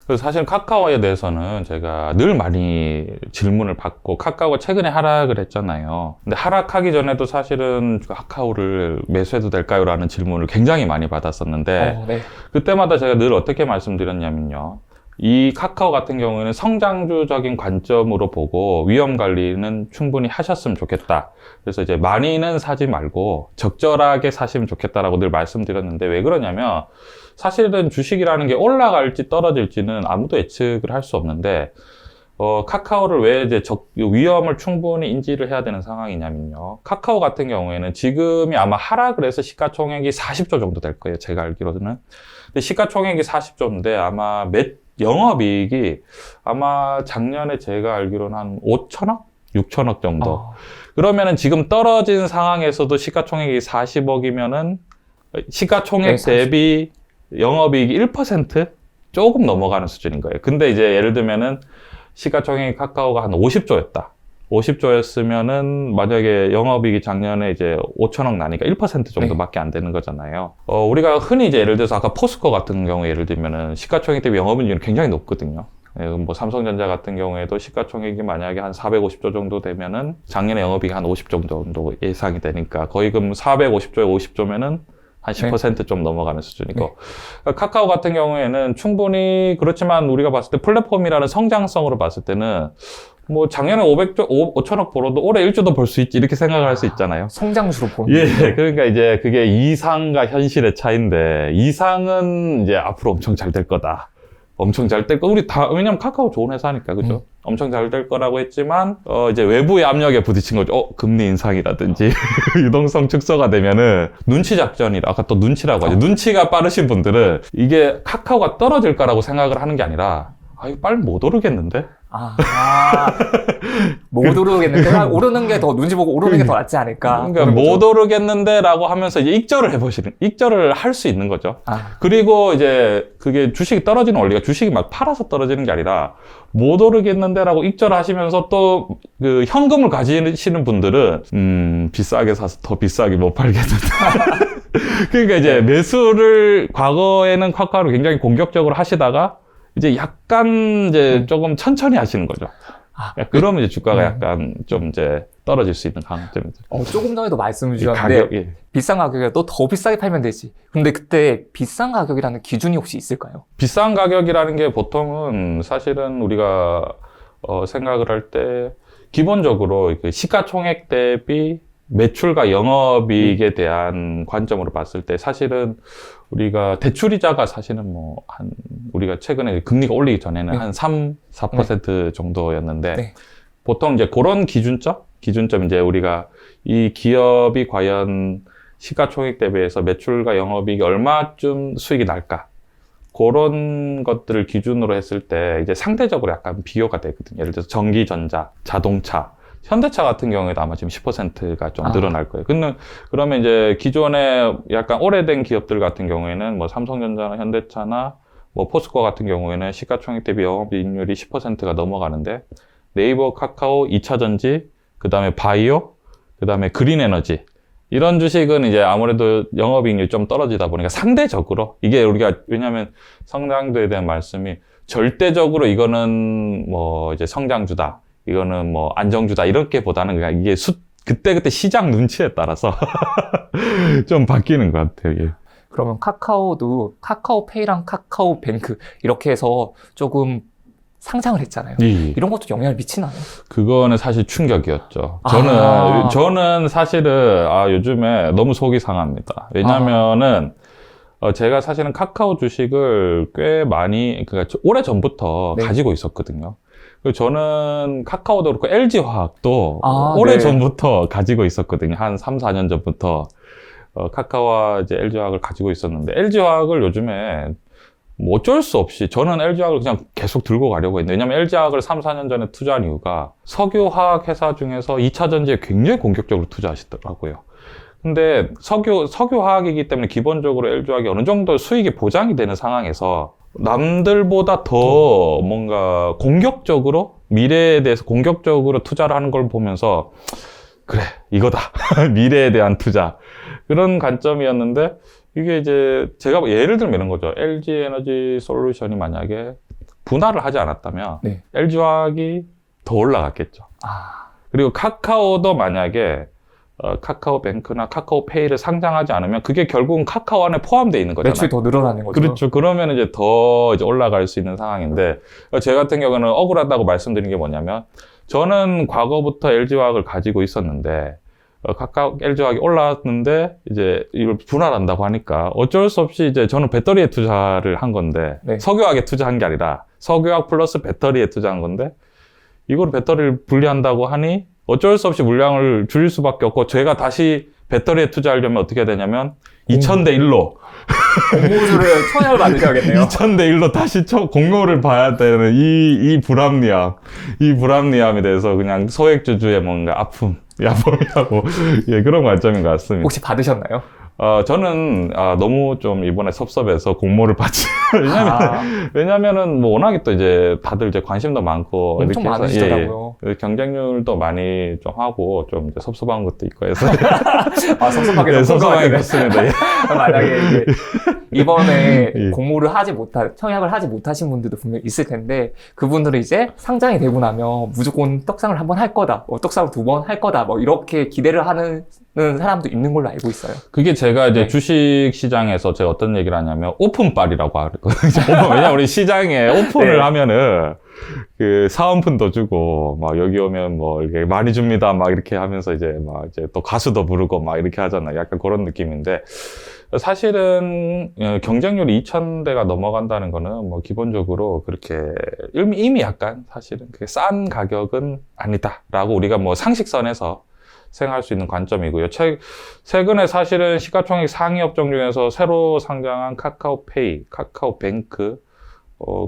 그래서 사실 카카오에 대해서는 제가 늘 많이 질문을 받고, 카카오가 최근에 하락을 했잖아요. 근데 하락하기 전에도 사실은 카카오를 매수해도 될까요? 라는 질문을 굉장히 많이 받았었는데, 네. 그때마다 제가 늘 어떻게 말씀드렸냐면요. 이 카카오 같은 경우에는 성장주적인 관점으로 보고 위험 관리는 충분히 하셨으면 좋겠다. 그래서 이제 많이는 사지 말고 적절하게 사시면 좋겠다라고 늘 말씀드렸는데, 왜 그러냐면 사실은 주식이라는 게 올라갈지 떨어질지는 아무도 예측을 할 수 없는데, 카카오를 왜 이제 위험을 충분히 인지를 해야 되는 상황이냐면요. 카카오 같은 경우에는 지금이 아마 하락을 해서 시가총액이 40조 정도 될 거예요. 제가 알기로는. 근데 시가총액이 40조인데 아마 영업이익이 아마 작년에 제가 알기로는 한 5천억? 6천억 정도. 그러면은 지금 떨어진 상황에서도 시가총액이 40억이면은 시가총액 대비 영업이익이 1% 조금 넘어가는 수준인 거예요. 근데 이제 예를 들면은 시가총액 카카오가 한 50조였다. 50조였으면은 만약에 영업이익이 작년에 이제 5천억 나니까 1% 정도밖에 안 되는 거잖아요. 우리가 흔히 이제 예를 들어서 아까 포스코 같은 경우에 예를 들면은 시가총액 대비 영업이익은 굉장히 높거든요. 뭐 삼성전자 같은 경우에도 시가총액이 만약에 한 450조 정도 되면은 작년에 영업이익이 한 50조 정도 예상이 되니까 거의 그럼 450조에 50조면은 한 10% 좀 넘어가는 수준이고. 그러니까 카카오 같은 경우에는 충분히 그렇지만 우리가 봤을 때 플랫폼이라는 성장성으로 봤을 때는 뭐 작년에 5천억 벌어도 올해 1조도 벌 수 있지 이렇게 생각을 할 수 있잖아요. 성장주로 보는 예, 그러니까 이제 그게 이상과 현실의 차이인데, 이상은 이제 앞으로 엄청 잘 될 거다. 엄청 잘 될 거. 우리 다, 왜냐면 카카오 좋은 회사니까, 그죠? 엄청 잘 될 거라고 했지만, 이제 외부의 압력에 부딪힌 거죠. 금리 인상이라든지, 유동성 축소가 되면은, 눈치 작전이라, 아까 또 눈치라고 하죠. 눈치가 빠르신 분들은, 이게 카카오가 떨어질 거라고 생각을 하는 게 아니라, 이거 빨리 못 오르겠는데? 못 오르겠는데? 오르는 게 더, 눈치 보고 오르는 게 더 낫지 않을까? 그러니까 못 오르겠는데 라고 하면서 이제 익절을 할 수 있는 거죠. 그리고 이제 그게 주식이 떨어지는 원리가 주식이 막 팔아서 떨어지는 게 아니라 못 오르겠는데 라고 익절하시면서 또 그 현금을 가지시는 분들은, 비싸게 사서 더 비싸게 못 팔겠는데. 그러니까 이제 매수를 과거에는 카카오를 굉장히 공격적으로 하시다가 이제 약간 이제 조금 천천히 하시는 거죠. 그러면 이제 주가가 약간 좀 이제 떨어질 수 있는 강점이죠. 조금 전에도 말씀을 주셨는데 비싼 가격이라도 더 비싸게 팔면 되지. 근데 그때 비싼 가격이라는 기준이 혹시 있을까요? 비싼 가격이라는 게 보통은 사실은 우리가 생각을 할 때 기본적으로 그 시가총액 대비 매출과 영업이익에 대한 관점으로 봤을 때 사실은 우리가 대출이자가 사실은 우리가 최근에 금리가 올리기 전에는 한 4% 정도였는데 보통 이제 그런 기준점 이제 우리가 이 기업이 과연 시가총액 대비해서 매출과 영업이익이 얼마쯤 수익이 날까? 그런 것들을 기준으로 했을 때 이제 상대적으로 약간 비교가 되거든요. 예를 들어서 전기전자, 자동차, 현대차 같은 경우에도 아마 지금 10%가 좀 늘어날 거예요. 그러면 이제 기존에 약간 오래된 기업들 같은 경우에는 뭐 삼성전자나 현대차나 뭐 포스코 같은 경우에는 시가총액 대비 영업이익률이 10%가 넘어가는데 네이버, 카카오, 2차전지, 그 다음에 바이오, 그 다음에 그린에너지 이런 주식은 이제 아무래도 영업이익률이 좀 떨어지다 보니까 상대적으로 이게 우리가 왜냐하면 성장도에 대한 말씀이 절대적으로 이거는 뭐 이제 성장주다. 이거는 뭐 안정주다 이렇게 보다는 그냥 이게 그때 시장 눈치에 따라서 좀 바뀌는 것 같아요. 예. 그러면 카카오도 카카오페이랑 카카오뱅크 이렇게 해서 조금 상장을 했잖아요. 이런 것도 영향을 미치나요? 그거는 사실 충격이었죠. 저는 사실은 요즘에 너무 속이 상합니다. 왜냐면은 제가 사실은 카카오 주식을 꽤 많이 그러니까 오래전부터 가지고 있었거든요. 저는 카카오도 그렇고 LG화학도 오래전부터 가지고 있었거든요. 한 3, 4년 전부터 카카오와 이제 LG화학을 가지고 있었는데 LG화학을 요즘에 뭐 어쩔 수 없이 저는 LG화학을 그냥 계속 들고 가려고 했는데 왜냐면 LG화학을 3, 4년 전에 투자한 이유가 석유화학 회사 중에서 2차전지에 굉장히 공격적으로 투자하시더라고요. 근데 석유화학이기 때문에 기본적으로 LG화학이 어느 정도 수익이 보장이 되는 상황에서 남들보다 더 뭔가 공격적으로 미래에 대해서 공격적으로 투자를 하는 걸 보면서 그래 이거다 미래에 대한 투자 그런 관점이었는데 이게 이제 제가 예를 들면 이런 거죠. LG에너지 솔루션이 만약에 분할을 하지 않았다면 네. LG화학이 더 올라갔겠죠. 그리고 카카오도 만약에 카카오뱅크나 카카오페이를 상장하지 않으면 그게 결국은 카카오 안에 포함되어 있는 거잖아요. 매출이 더 늘어나는 거죠. 그렇죠. 그러면 이제 더 이제 올라갈 수 있는 상황인데, 제 같은 경우는 억울하다고 말씀드린 게 뭐냐면, 저는 과거부터 LG화학을 가지고 있었는데, LG화학이 올라왔는데, 이제 이걸 분할한다고 하니까 어쩔 수 없이 이제 저는 배터리에 투자를 한 건데, 네. 석유화학에 투자한 게 아니라, 석유화학 플러스 배터리에 투자한 건데, 이걸 배터리를 분리한다고 하니, 어쩔 수 없이 물량을 줄일 수밖에 없고, 제가 다시 배터리에 투자하려면 어떻게 해야 되냐면, 2000대 1로. 공모주를 청약을 받으셔야겠네요. 2000대 1로 다시 공모를 봐야 되는 이 불합리함에 대해서 그냥 소액주주의 뭔가 야범이라고, 예, 그런 관점인 것 같습니다. 혹시 받으셨나요? 저는, 너무 좀 이번에 섭섭해서 공모를 받지. 왜냐면은 뭐 워낙에 또 이제 다들 이제 관심도 많고. 엄청 이렇게 해서, 많으시더라고요. 예, 경쟁률도 많이 좀 하고 좀 이제 섭섭한 것도 있고 해서. 섭섭하게 네, 섭섭하게 됐습니다. 예. 만약에 이제 이번에 예. 청약을 하지 못하신 분들도 분명 있을 텐데, 그분들은 이제 상장이 되고 나면 무조건 떡상을 한번 할 거다, 떡상을 2번 할 거다, 뭐 이렇게 기대를 하는 사람도 있는 걸로 알고 있어요. 그게 제가 이제 네. 주식 시장에서 제가 어떤 얘기를 하냐면 오픈빨이라고 하거든요. 왜냐 우리 시장에 오픈을 네. 하면은 그 사은품도 주고 막 여기 오면 뭐 이렇게 많이 줍니다 막 이렇게 하면서 이제 또 가수도 부르고 막 이렇게 하잖아요. 약간 그런 느낌인데, 사실은 경쟁률이 2000대가 넘어간다는 거는 뭐 기본적으로 그렇게 이미 약간 사실은 그게 싼 가격은 아니다라고 우리가 뭐 상식선에서 생각할 수 있는 관점이고요. 최근에 사실은 시가총액 상위 업종 중에서 새로 상장한 카카오페이, 카카오뱅크,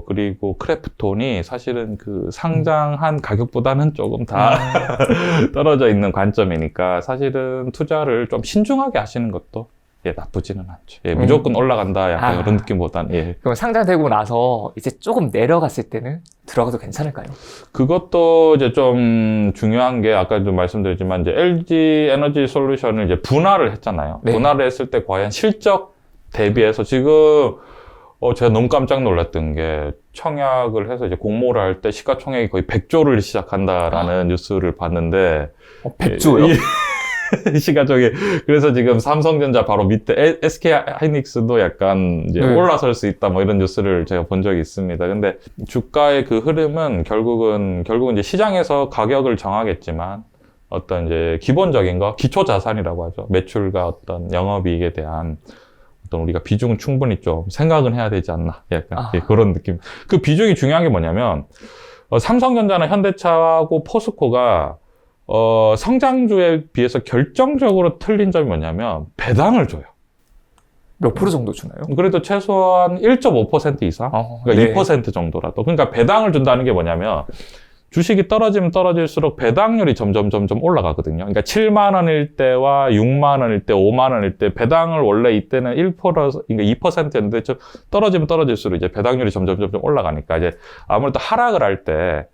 그리고 크래프톤이 사실은 그 상장한 가격보다는 조금 다 떨어져 있는 관점이니까 사실은 투자를 좀 신중하게 하시는 것도 나쁘지는 않죠. 예, 무조건 올라간다 약간 이런 느낌보다는. 예. 그럼 상장되고 나서 이제 조금 내려갔을 때는 들어가도 괜찮을까요? 그것도 이제 좀 중요한 게 아까 좀 말씀드렸지만 이제 LG 에너지 솔루션을 이제 분할을 했잖아요. 네. 분할을 했을 때 과연 실적 대비해서 지금 제가 너무 깜짝 놀랐던 게 청약을 해서 이제 공모를 할 때 시가총액이 거의 100조를 시작한다라는 뉴스를 봤는데 100조요? 시가총액. 그래서 지금 삼성전자 바로 밑에 SK하이닉스도 약간 이제 네. 올라설 수 있다 뭐 이런 뉴스를 제가 본 적이 있습니다. 근데 주가의 그 흐름은 결국은 이제 시장에서 가격을 정하겠지만 어떤 이제 기본적인 거, 기초 자산이라고 하죠. 매출과 어떤 영업이익에 대한 어떤 우리가 비중은 충분히 좀 생각은 해야 되지 않나. 약간 그런 느낌. 그 비중이 중요한 게 뭐냐면 삼성전자나 현대차하고 포스코가 성장주에 비해서 결정적으로 틀린 점이 뭐냐면 배당을 줘요. 몇 프로 정도 주나요? 그래도 최소한 1.5% 이상? 그러니까 네. 2% 정도라도. 그러니까 배당을 준다는 게 뭐냐면 주식이 떨어지면 떨어질수록 배당률이 점점 올라가거든요. 그러니까 7만 원일 때와 6만 원일 때, 5만 원일 때 배당을 원래 이때는 그러니까 2%였는데 떨어지면 떨어질수록 이제 배당률이 점점 올라가니까 이제 아무래도 하락을 할 때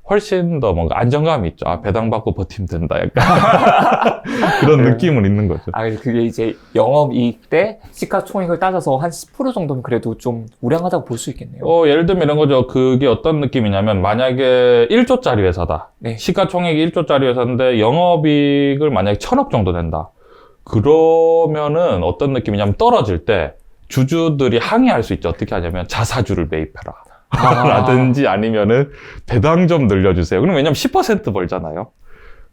훨씬 더 뭔가 안정감이 있죠. 배당 받고 버티면 된다. 약간 그런 네. 느낌은 있는 거죠. 그게 이제 영업이익 때 시가총액을 따져서 한 10% 정도는 그래도 좀 우량하다고 볼 수 있겠네요. 예를 들면 이런 거죠. 그게 어떤 느낌이냐면 만약에 1조짜리 회사다. 네. 시가총액이 1조짜리 회사인데 영업이익을 만약에 1000억 정도 된다. 그러면은 어떤 느낌이냐면 떨어질 때 주주들이 항의할 수 있죠. 어떻게 하냐면 자사주를 매입해라. 라든지 아니면은 배당 좀 늘려주세요. 그럼 왜냐면 10% 벌잖아요.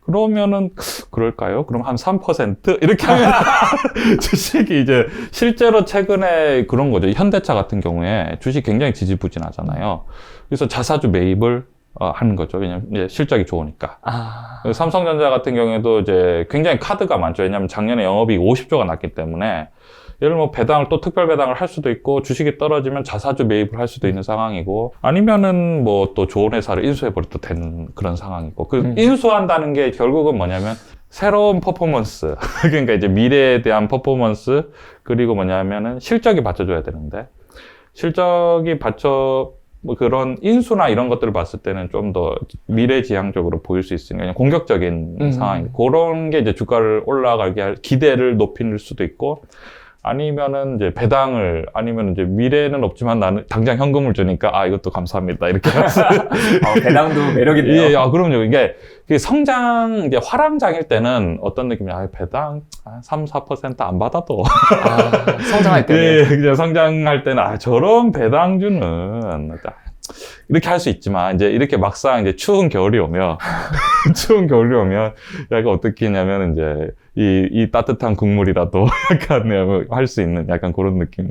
그러면은 그럴까요? 그럼 한 3% 이렇게 하면 주식이 이제 실제로 최근에 그런 거죠. 현대차 같은 경우에 주식 굉장히 지지부진하잖아요. 그래서 자사주 매입을 하는 거죠. 왜냐면 이제 실적이 좋으니까. 삼성전자 같은 경우에도 이제 굉장히 카드가 많죠. 왜냐면 작년에 영업이익 50조가 났기 때문에 예를 뭐 배당을 또 특별 배당을 할 수도 있고 주식이 떨어지면 자사주 매입을 할 수도 있는 상황이고 아니면은 뭐 또 좋은 회사를 인수해버려도 되는 그런 상황이고 그 인수한다는 게 결국은 뭐냐면 새로운 퍼포먼스 그러니까 이제 미래에 대한 퍼포먼스 그리고 뭐냐면은 실적이 받쳐줘야 되는데 실적이 뭐 그런 인수나 이런 것들을 봤을 때는 좀 더 미래지향적으로 보일 수 있으니까 그냥 공격적인 상황이고 그런 게 이제 주가를 올라가게 할 기대를 높일 수도 있고 아니면은 이제 배당을, 아니면 이제 미래는 없지만 나는 당장 현금을 주니까 아, 이것도 감사합니다. 이렇게. 배당도 매력있네요. 예, 아, 그럼요. 이게 성장, 이제 화랑장일 때는 어떤 느낌이야? 아, 배당 3, 4%안 받아도. 성장할 때는. 예, 그냥 성장할 때는 아, 저런 배당주는 이렇게 할 수 있지만 이제 이렇게 막상 이제 추운 겨울이 오면 추운 겨울이 오면 약간 어떻게 했냐면 이제 이 따뜻한 국물이라도 약간 할 수 있는 약간 그런 느낌.